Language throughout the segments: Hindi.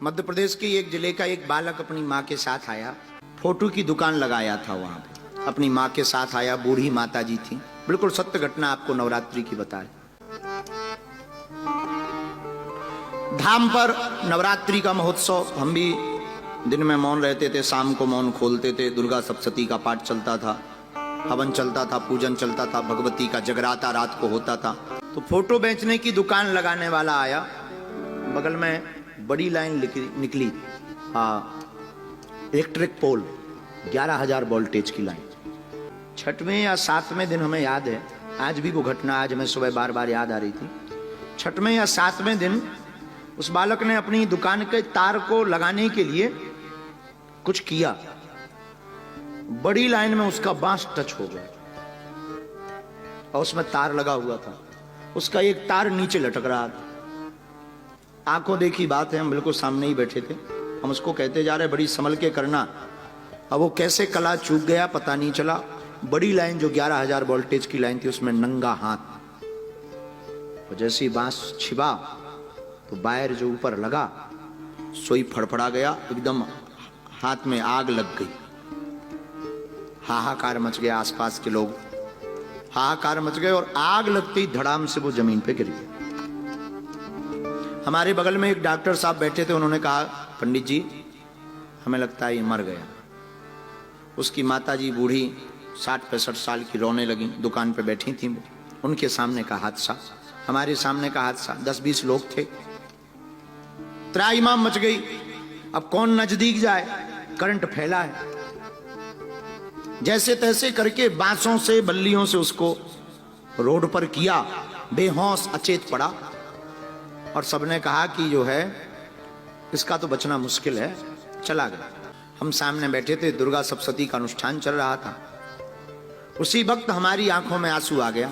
मध्य प्रदेश के एक जिले का एक बालक अपनी माँ के साथ आया, फोटो की दुकान लगाया था वहां पे, अपनी माँ के साथ आया। बूढ़ी माता जी थी, बिल्कुल सत्य घटना आपको नवरात्रि की बताए। धाम पर नवरात्रि का महोत्सव, हम भी दिन में मौन रहते थे, शाम को मौन खोलते थे। दुर्गा सप्तशती का पाठ चलता था, हवन चलता था, पूजन चलता था, भगवती का जगराता रात को होता था। तो फोटो बेचने की दुकान लगाने वाला आया, बगल में बड़ी लाइन निकली, इलेक्ट्रिक पोल, 11,000 वोल्टेज की लाइन। छठवें या सातवें दिन हमें याद है, आज भी वो घटना आज हमें सुबह बार बार याद आ रही थी। छठवें या सातवें दिन उस बालक ने अपनी दुकान के तार को लगाने के लिए कुछ किया, बड़ी लाइन में उसका बांस टच हो गया और उसमें तार लगा हुआ था। उसका एक तार नीचे लटक रहा था। आंखों देखी बात है, हम बिल्कुल सामने ही बैठे थे, हम उसको कहते जा रहे बड़ी संभल के करना। अब वो कैसे कला चूक गया पता नहीं चला। बड़ी लाइन जो 11,000 वोल्टेज की लाइन थी, उसमें नंगा हाथ, और जैसे ही बांस छिपा तो वायर जो ऊपर लगा सोई फड़फड़ा गया, एकदम हाथ में आग लग गई। हाहाकार मच गया, आसपास के लोग हाहाकार मच गए और आग लगते ही धड़ाम से वो जमीन पे गिर गया। हमारे बगल में एक डॉक्टर साहब बैठे थे, उन्होंने कहा, पंडित जी हमें लगता है ये मर गया। उसकी माताजी बूढ़ी 60-65 साल की रोने लगी, दुकान पे बैठी थी। उनके सामने का हादसा, हमारे सामने का हादसा, 10-20 लोग थे, त्राहिमाम मच गई। अब कौन नजदीक जाए, करंट फैला है। जैसे तैसे करके बांसों से बल्लियों से उसको रोड पर किया, बेहोश अचेत पड़ा। और सबने कहा कि जो है इसका तो बचना मुश्किल है, चला गया। हम सामने बैठे थे, दुर्गा सप्तशती का अनुष्ठान चल रहा था। उसी वक्त हमारी आंखों में आंसू आ गया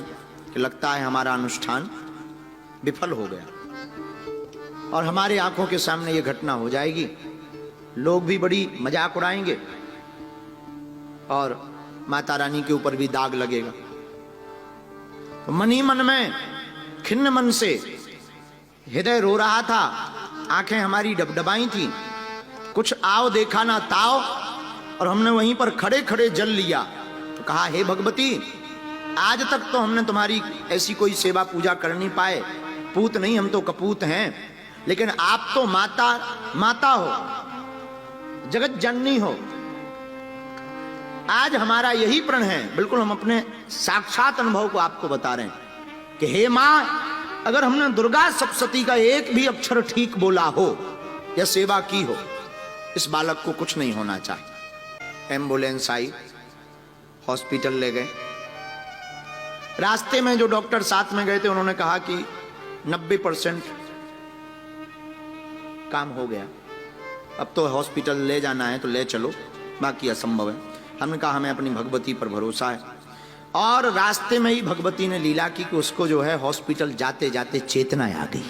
कि लगता है हमारा अनुष्ठान विफल हो गया और हमारे आंखों के सामने ये घटना हो जाएगी। लोग भी बड़ी मजाक उड़ाएंगे और माता रानी के ऊपर भी दाग लगेगा। तो मन ही मन में खिन्न मन से हृदय रो रहा था, आंखें हमारी डबडबाई थी। कुछ आओ देखा ना ताओ, और हमने वहीं पर खड़े खड़े जल लिया। तो कहा, हे भगवती, आज तक तो हमने तुम्हारी ऐसी कोई सेवा पूजा कर नहीं पाए, पूत नहीं, हम तो कपूत हैं, लेकिन आप तो माता माता हो, जगत जननी हो। आज हमारा यही प्रण है, बिल्कुल हम अपने साक्षात अनुभव को आपको बता रहे हैं कि हे मां, अगर हमने दुर्गा सप्तशती का एक भी अक्षर ठीक बोला हो या सेवा की हो, इस बालक को कुछ नहीं होना चाहिए। एम्बुलेंस आई, हॉस्पिटल ले गए। रास्ते में जो डॉक्टर साथ में गए थे, उन्होंने कहा कि 90% काम हो गया, अब तो हॉस्पिटल ले जाना है तो ले चलो, बाकी असंभव है। हमने कहा हमें अपनी भगवती पर भरोसा है। और रास्ते में ही भगवती ने लीला की कि उसको जो है हॉस्पिटल जाते जाते चेतना आ गई।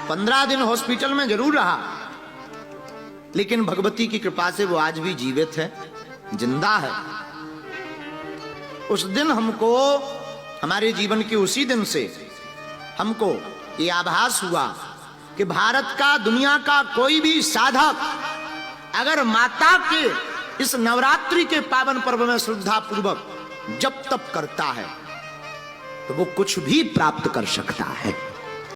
पंद्रह दिन हॉस्पिटल में जरूर रहा, लेकिन भगवती की कृपा से वो आज भी जीवित है, जिंदा है। उस दिन हमको, हमारे जीवन के उसी दिन से हमको ये आभास हुआ कि भारत का, दुनिया का कोई भी साधक अगर माता के इस नवरात्रि के पावन पर्व में श्रद्धा पूर्वक जप तप करता है तो वो कुछ भी प्राप्त कर सकता है।